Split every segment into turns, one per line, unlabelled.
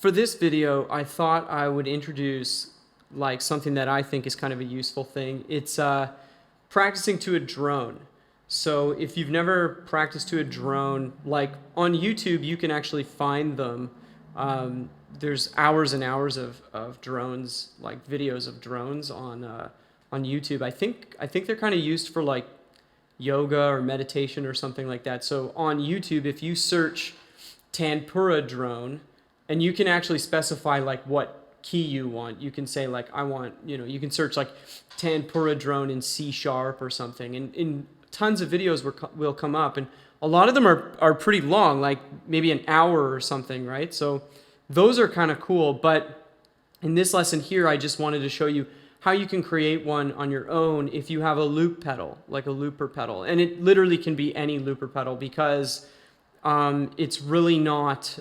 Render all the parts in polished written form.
For this video, I thought I would introduce like something that I think is kind of a useful thing. It's practicing to a drone. So if you've never practiced to a drone, like on YouTube, you can actually find them. There's hours and hours of drones, like videos of drones on YouTube. I think they're kind of used for like yoga or meditation or something like that. So on YouTube, if you search Tanpura drone, and you can actually specify like what key you want. You can say like, I want, you can search like Tanpura drone in C# or something, and tons of videos will come up, and a lot of them are pretty long, like maybe an hour or something, right? So those are kind of cool. But in this lesson here, I just wanted to show you how you can create one on your own if you have a loop pedal, like a looper pedal. And it literally can be any looper pedal, because it's really not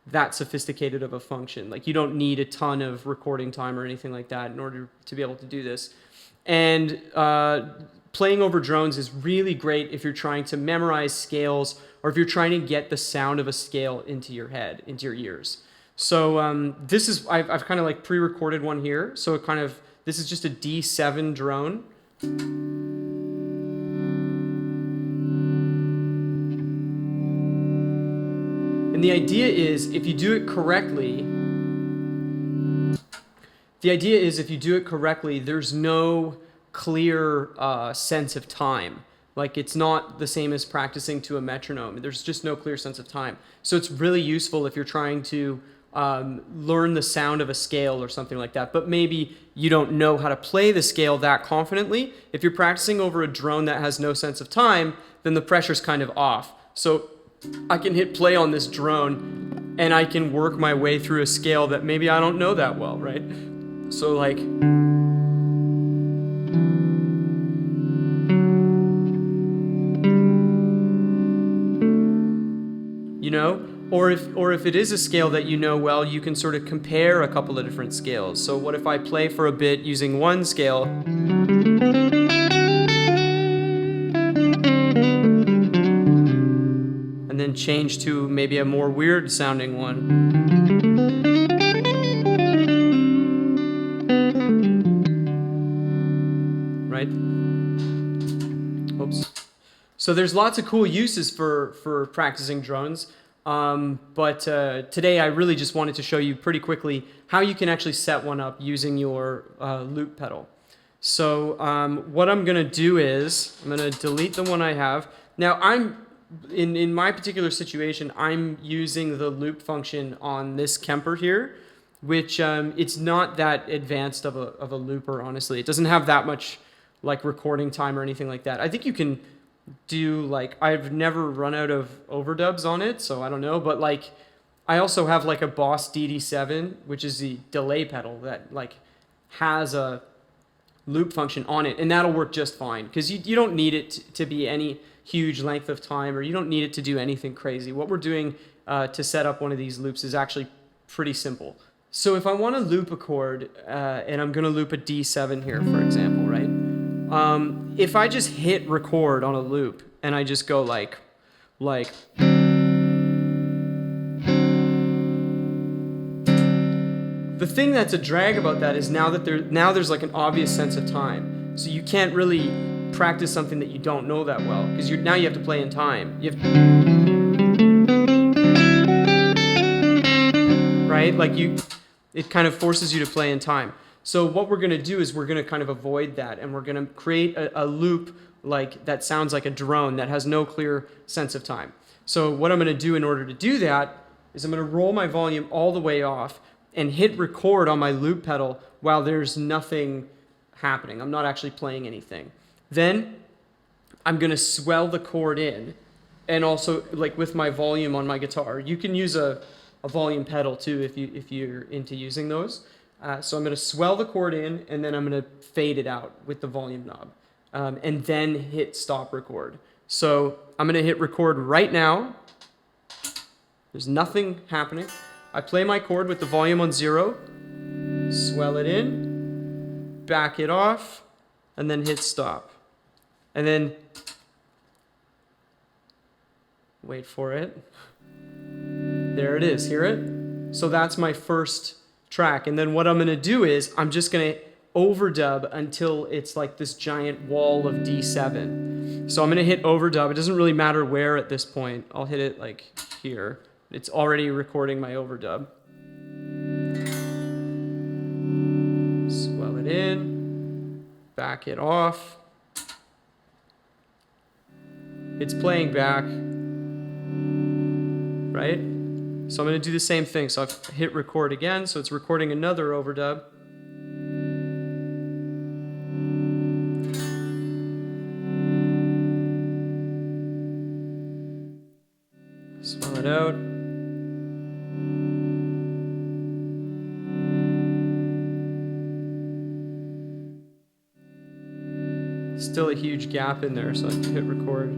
that sophisticated of a function. Like, you don't need a ton of recording time or anything like that in order to be able to do this. And playing over drones is really great if you're trying to memorize scales, or if you're trying to get the sound of a scale into your head, into your ears. So this is, I've kind of like pre-recorded one here. So this is just a D7 drone. And the idea is, if you do it correctly, there's no clear sense of time. Like, it's not the same as practicing to a metronome. There's just no clear sense of time. So it's really useful if you're trying to learn the sound of a scale or something like that, but maybe you don't know how to play the scale that confidently. If you're practicing over a drone that has no sense of time, then the pressure's kind of off. So I can hit play on this drone and I can work my way through a scale that maybe I don't know that well, right? So like, or if it is a scale that you know well, you can sort of compare a couple of different scales. So what if I play for a bit using one scale, and then change to maybe a more weird sounding one. Right? Oops. So there's lots of cool uses for practicing drones. But today I really just wanted to show you pretty quickly how you can actually set one up using your loop pedal. So what I'm going to do is I'm going to delete the one I have. Now in my particular situation, I'm using the loop function on this Kemper here, which it's not that advanced of a looper, honestly. It doesn't have that much like recording time or anything like that. I think you can do like, I've never run out of overdubs on it, so I don't know, but like I also have like a Boss DD7, which is the delay pedal that like has a loop function on it, and that'll work just fine, because you don't need it to be any huge length of time, or you don't need it to do anything crazy. What we're doing to set up one of these loops is actually pretty simple. So if I want to loop a chord, and I'm going to loop a D7 here, for example, right? If I just hit record on a loop and I just go like, the thing that's a drag about that is now there's like an obvious sense of time. So you can't really practice something that you don't know that well, because now you have to play in time. Right? Like it kind of forces you to play in time. So what we're going to do is we're going to kind of avoid that, and we're going to create a loop like that sounds like a drone that has no clear sense of time. So what I'm going to do in order to do that is I'm going to roll my volume all the way off and hit record on my loop pedal while there's nothing happening. I'm not actually playing anything. Then I'm going to swell the chord in, and also like with my volume on my guitar. You can use a volume pedal too if you're into using those. So I'm going to swell the chord in, and then I'm going to fade it out with the volume knob, and then hit stop record. So I'm going to hit record right now. There's nothing happening. I play my chord with the volume on 0, swell it in, back it off, and then hit stop. And then wait for it. There it is. Hear it? So that's my first track. And then what I'm going to do is I'm just going to overdub until it's like this giant wall of D7. So I'm going to hit overdub. It doesn't really matter where at this point. I'll hit it like here. It's already recording my overdub. Swell it in, back it off. It's playing back, right? So I'm going to do the same thing. So I've hit record again, so it's recording another overdub. Swell it out. Still a huge gap in there, so I can hit record.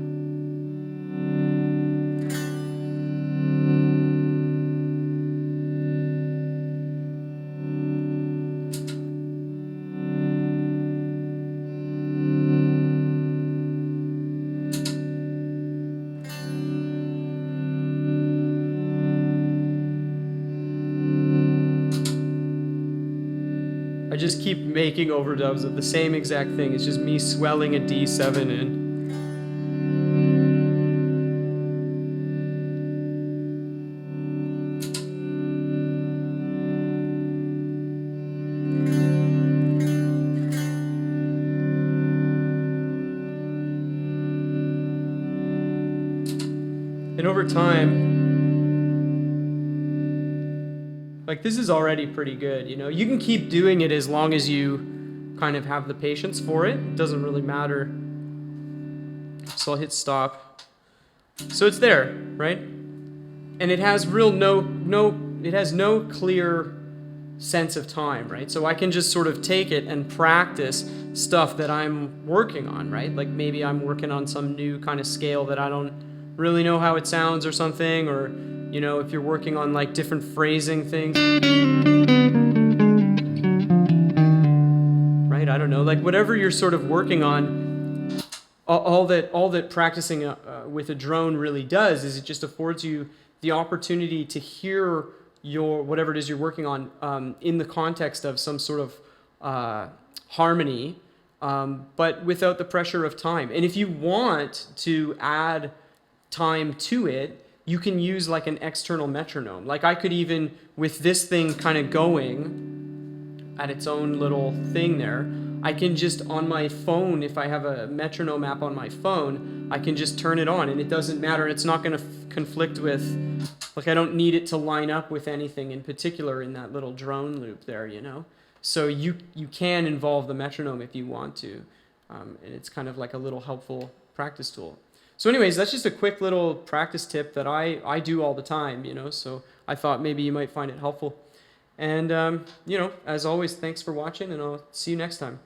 I just keep making overdubs of the same exact thing. It's just me swelling a D7 in. And over time, like this is already pretty good, you know. You can keep doing it as long as you kind of have the patience for it. It doesn't really matter. So I'll hit stop. So it's there, right? And it has it has no clear sense of time, right? So I can just sort of take it and practice stuff that I'm working on, right? Like maybe I'm working on some new kind of scale that I don't really know how it sounds or something, or you know, if you're working on like different phrasing things, right? I don't know, like whatever you're sort of working on, all that practicing with a drone really does is it just affords you the opportunity to hear your whatever it is you're working on in the context of some sort of harmony, but without the pressure of time. And if you want to add time to it, you can use like an external metronome. Like I could even, with this thing kind of going at its own little thing there, I can just on my phone, if I have a metronome app on my phone, I can just turn it on and it doesn't matter. It's not going to conflict with, like I don't need it to line up with anything in particular in that little drone loop there, you know? So you can involve the metronome if you want to. And it's kind of like a little helpful practice tool. So anyways, that's just a quick little practice tip that I do all the time, you know, so I thought maybe you might find it helpful. And, you know, as always, thanks for watching, and I'll see you next time.